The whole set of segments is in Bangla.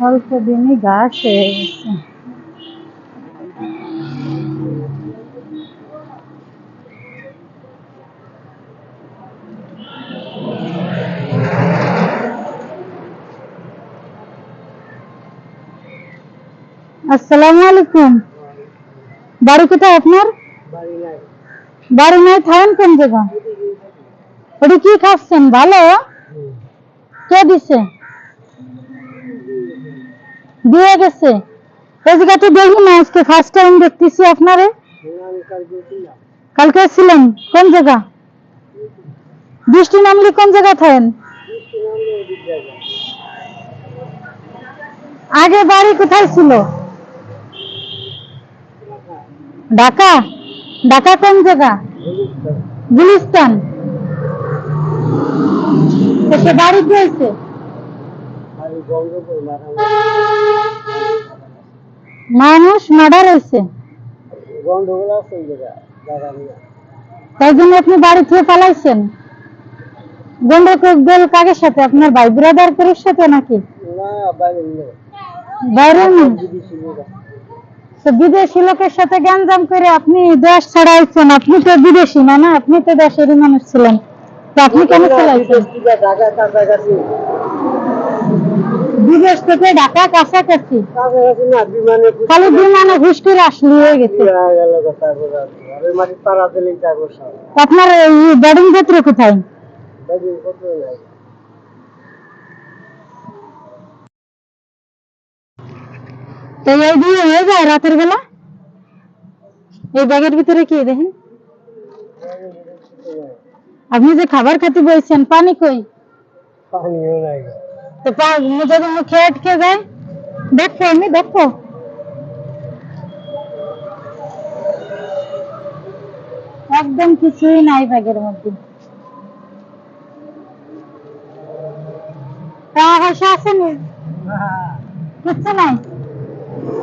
অল্প দিনই ঘাস হয়ে গেছে। আসসালামু আলাইকুম। বাড়ি কোথায় আপনার? বাড়ি নাই, থাকেন কোন জায়গা? ওটা কি খাচ্ছেন? ভালো? কে দিছে? দিয়ে গেছে? এই জায়গাটা দেখি না, আজকে ফার্স্ট টাইম দেখতেছি আপনারে। কালকে ছিলেন কোন জায়গা? বৃষ্টি নামলে কোন জায়গা থাকেন? আগে বাড়ি কোথায় ছিল? ঢাকা? ঢাকা কোন জায়গা? গুলিস্তান। তো সে বাড়ি গিয়েছে? মানুষ মার্ডার হয়েছে, তাই জন্য আপনি বাড়ি থেকে পালাইছেন? গন্ডগোল কাদের সাথে? আপনার ভাই ব্রাদার কারোর সাথে নাকি? বাইরে না, তো বিদেশি লোকের সাথে গ্যাঞ্জাম করে আপনি দেশ ছাড়াইছেন। আপনি তো বিদেশি না, না আপনি তো দেশেরই মানুষ ছিলেন, তো আপনি কেন চালাইছেন? বিদেশ থেকে ঢাকা কাছাকাছি, খালি বিমানে ঘুষ করে আসলি হয়ে গেছে। আপনার ব্যাডিং পত্র কোথায়? তো এই দিয়ে হয়ে যায় রাতের বেলা? এই ব্যাগের ভিতরে কি দেখেন? আপনি যে খাবার খেতে বলছেন, পানি কই? তো যদি মুখে আটকে যায়? দেখো, আমি দেখো, একদম কিছুই নাই ব্যাগের মধ্যে। টাকা পয়সা আসেনি? কিচ্ছু নাই?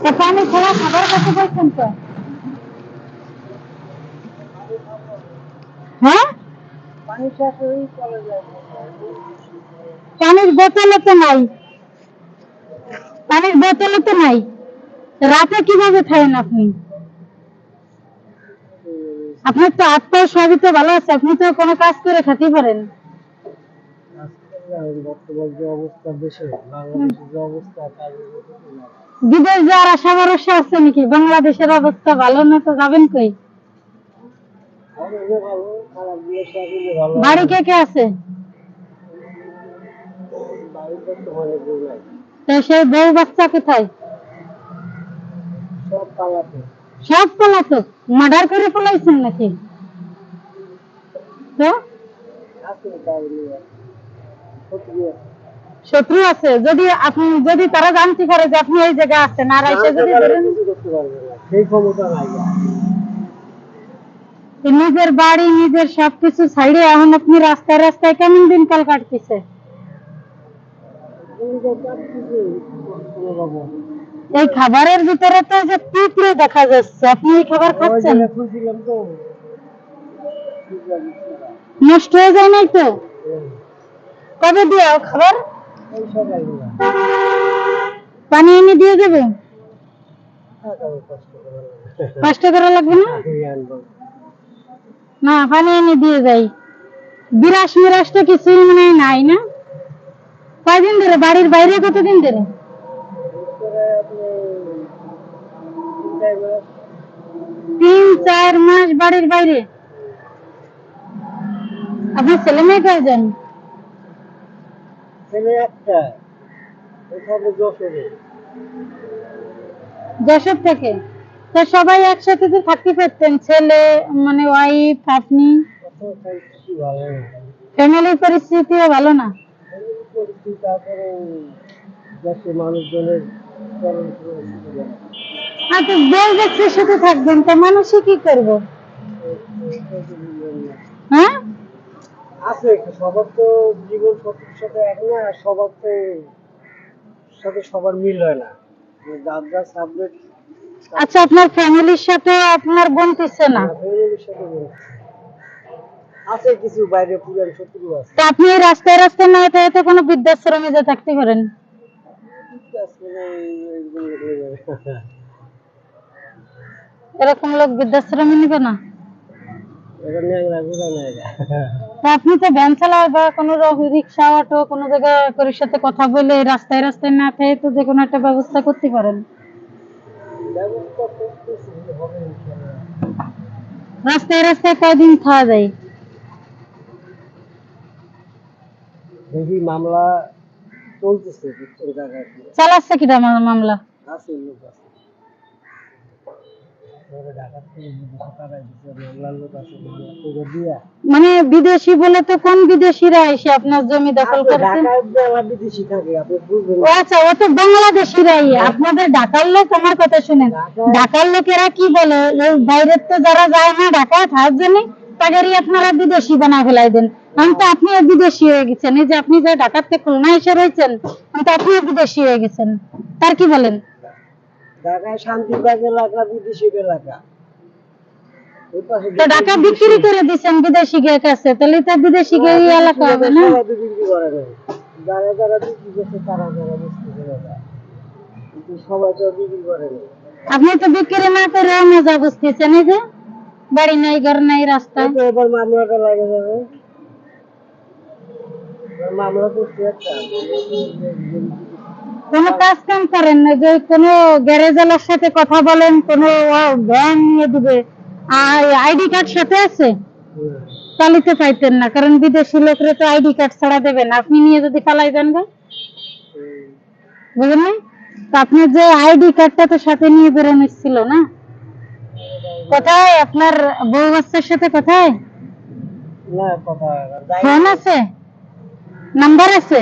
তো পানি ছাড়া খাবার খেতে বলছেন তো? হ্যাঁ, পানির বোতলও তো নাই। পানির বোতলও তো নাই, রাতে কিভাবে খাবেন আপনি? আপনার তো আত্মা সবই তো ভালো আছে, আপনি তো কোনো কাজ করে খেতে পারেন। বিদেশ যাওয়ার আশা ভরসা আছে নাকি? বাংলাদেশের অবস্থা ভালো না, তো যাবেন কই? বাড়ি কে কে আছে? তো সেই বউ বাচ্চা কোথায়? সব পলাতক? মার্ডার করে পলাইছেন নাকি? তো শত্রু আছে? যদি আপনি, যদি তারা জানতে পারে যে আপনি এই জায়গায় আছেন আর এসে যদি ধরেন, নিজের বাড়ি নিজের সবকিছু ছাইড়ে এখন আপনি রাস্তায় রাস্তায় কেমন দিনকাল কাটতেছে? এই খাবারের ভিতরে তো যে পিঁপড়ে দেখা যাচ্ছে, আপনি এই খাবার খাচ্ছেন? নষ্ট হয়ে যায় নাই তো? কবে দিও খাবার? পানি এনে দিয়ে দেবে? কষ্ট করা লাগবে না? না, পানি এনে দিয়ে যাই। বিরাস মিরাস তো কিছুই মনে হয় নাই না? কয়দিন ধরে বাড়ির বাইরে? কতদিন ধরে? 3-4 মাস বাড়ির বাইরে? আপনার ছেলে মেয়ে কয়জন? যশোর থেকে? তো সবাই একসাথে তো থাকতে পারতেন, ছেলে মানে ওয়াইফ, আপনি। ফ্যামিলির পরিস্থিতিও ভালো না? আচ্ছা, দেশ দেখছে সাথে থাকবেন, তো মানুষই কি করবো? হ্যাঁ, আছে সবার তো জীবন সত্যির সাথে এক না, সবার তো সাথে সবার মিল হয় না, যার যার সাবজেক্ট। আচ্ছা, আপনার ফ্যামিলির সাথে আপনার বনতেছে না? ফ্যামিলির সাথে আছে কিছু বাইরে পুরান শত্রু আছে। তা আপনি রাস্তায় রাস্তায় না, এতে কোনো বৃদ্ধাশ্রমে যে থাকতে পারেন। এরকম লোক বৃদ্ধাশ্রমে নিবে না? তা আপনি তো ভ্যান চালায় বা কোনো রিক্সা অটো কোনো জায়গায় কারোর সাথে কথা বলে রাস্তায় রাস্তায় না খেয়ে তো যে কোনো একটা ব্যবস্থা করতে পারেন। রাস্তায় রাস্তায় কয়দিন খাওয়া যায়? দেখি মামলা চলতেছে, চালাচ্ছে কিটা মামলা? আছে লোক আছে, মানে বিদেশি বলে তো কোন বিদেশিরা এসে আপনার জমি দখল করছে? বিদেশি থাকে, আপনি বুঝবেন। ও আচ্ছা, ও তো বাংলাদেশিরাই। আপনাদের ঢাকার লোক, আমার কথা শুনেন, ঢাকার লোকেরা কি বলে, ওই বাইরের তো যারা যায় না ঢাকায় থাকার জন্য, তাদেরই আপনারা বিদেশি বানা ফেলাই দেন। আমি তো আপনি বিদেশি হয়ে গেছেন, এই যে আপনি যে ঢাকার থেকে খুলনা এসে রয়েছেন, আমি তো আপনি বিদেশি হয়ে গেছেন। তার কি বলেন? ঢাকায় শান্তিবাগ এলাকা বিদেশির এলাকা, তো ঢাকা বিক্রি করে দিচ্ছেন বিদেশি কাছে, তাহলে তো বিদেশি এলাকা হবে না? বিক্রি করে না, যারা যারা বিক্রি করছে তারা যারা বিক্রি করে না, কিন্তু সবাই তো বিক্রি করে না। আপনি তো বিক্রি না করে মজা বুঝতেছেন, এই যে বাড়ি নাই ঘর নাই রাস্তায়। এবার মামলাটা লাগে যাবে, মামলা করছে একটা। কোন কাজ কাম করেন না, যে কোনো গ্যারেজওয়ালার সাথে কথা বলেন, কোন ভ্যান নিয়ে দিবে, আইডি কার্ড সাথে আছে তাহলে তো পাইতেন না, কারণ বিদেশি লোকরা তো আইডি কার্ড ছাড়া দেবেন, আপনি নিয়ে যদি পালাই যান গা, বুঝলেন না? তো আপনার যে আইডি কার্ডটা তো সাথে নিয়ে বেরোনো ছিল না? কোথায় আপনার বউ বাচ্চার সাথে? কোথায় ফোন আছে, নাম্বার আছে?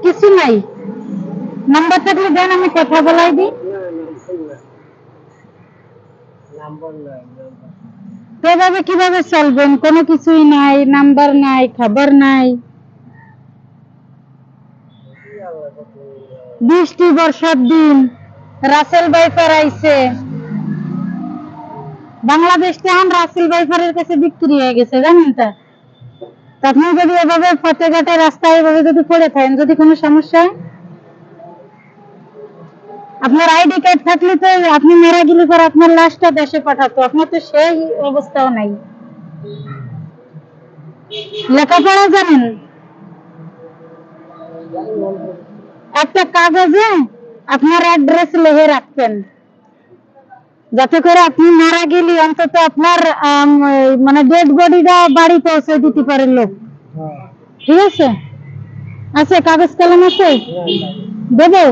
কিছু নাই? নাম্বার থাকলে দেন, আমি কথা বলাই দিই। এভাবে কিভাবে চলবেন? কোনো কিছুই নাই, নাম্বার নাই, খবর নাই। বৃষ্টি বর্ষার দিন, রাসেল বাইপার আইছে, বাংলাদেশটা এখন রাসেল বাইপারের কাছে বিক্রি হয়ে গেছে, জানেন তা? আপনি যদি এভাবে ফতেঘাটে রাস্তায় এভাবে যদি পড়ে থাকেন, যদি কোনো সমস্যা হয়, আপনার আইডি কার্ড থাকলে তো আপনি মারা গেলে পর আপনার লাশটা দেশে পাঠাতো, আপনার তো সেই অবস্থাও নাই। লেখাপড়া জানেন? একটা কাগজে আপনার অ্যাড্রেস লিখে রাখতেন, যাতে করে আপনি মারা গেলে অন্তত আপনার মানে ডেড বডিটা বাড়ি পৌঁছে দিতে পারে লোক। ঠিক আছে? আছে কাগজ কলম আছে? দেবো?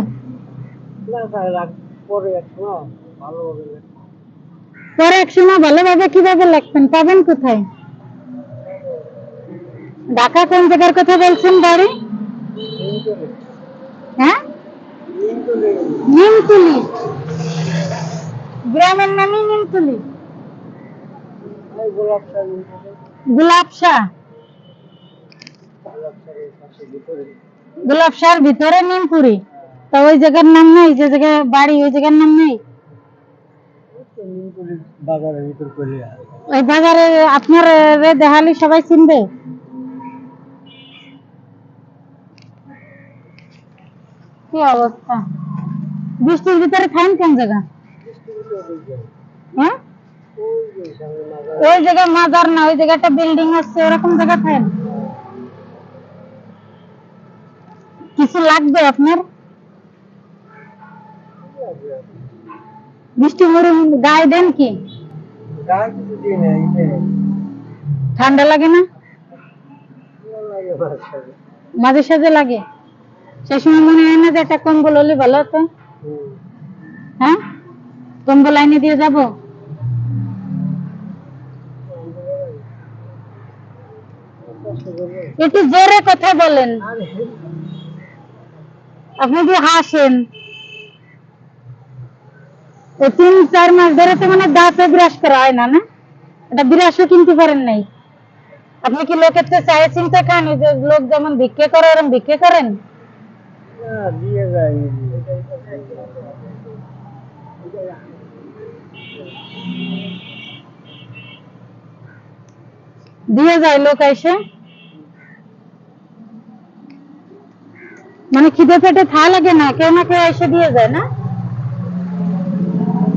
পরে এক সময় ভালোভাবে কিভাবে লিখবেন? পাবেন কোথায়? ঢাকা কোন জায়গার কথা বলছেন বাড়ি? হ্যাঁ, নিমতলি। গ্রামের নামই নিমতলি। গোলাপশাহ। গোলাপশাহর ভিতরে নিমপুরি। তো ওই জায়গার নাম নাই, যে জায়গায় বাড়ি ওই জায়গার নাম নেই? ওই বাজারে আপনার দেখালি সবাই চিনবে। কি অবস্থা! বৃষ্টির ভিতরে খান কোন জায়গা? হ্যাঁ, ওই জায়গায় মাজার না, ওই জায়গাটা বিল্ডিং আছে, ওরকম জায়গা খান। কিছু লাগবে আপনার? বৃষ্টি মরে গায়ে দেন কি? ঠান্ডা লাগে না? মাঝে সাঝে লাগে। সেই সময় মনে হয় না যে একটা কম্বল হলে ভালো হতো? হ্যাঁ, কম্বল আইনে দিয়ে যাব? একটু জোরে কথা বলেন, আপনি যে হাসেন। 3-4 মাস ধরে তো মানে দাঁতে ব্রাশ করা হয় না, না? এটা ব্রাশও কিনতে পারেন নাই? আপনি কি লোকের তো চায়ে চিনতে খান, যে লোক যেমন ভিক্ষে করে ওরকম ভিক্ষে করেন? দিয়ে যায় লোক এসে? মানে খিদে পেটে থা লাগে না, কেউ না কেউ এসে দিয়ে যায় না?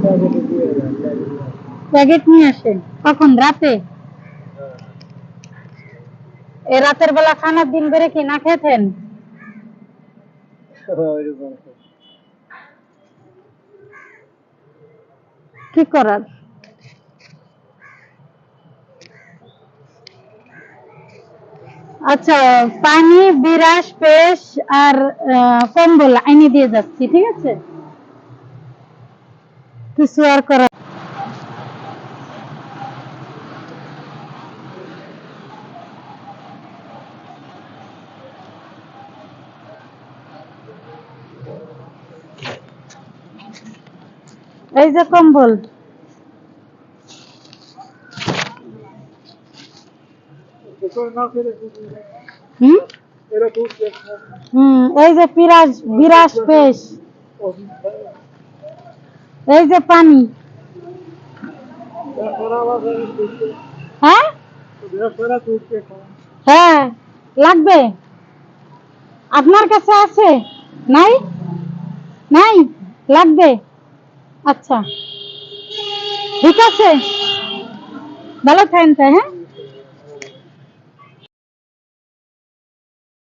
প্যাকেটে দিয়ে দেয়, প্যাকেট নিয়ে আসে কখন? রাতে? এই রাতের বেলা খানার দিন করে কি না খেতেন? ওইরকম। কি করার। আচ্ছা, পানি, বিরাস, পেশ আর কম্বল আইনে দিয়ে যাচ্ছি, ঠিক আছে? কিছু আর করার। এই যে কম্বল। হুম এই যে বিরাস বিরাস পেশ, এই যে পানি। হ্যাঁ হ্যাঁ লাগবে। আপনার কাছে আছে? নাই? নাই লাগবে? আচ্ছা ঠিক আছে, ভালো থাকেন। হ্যাঁ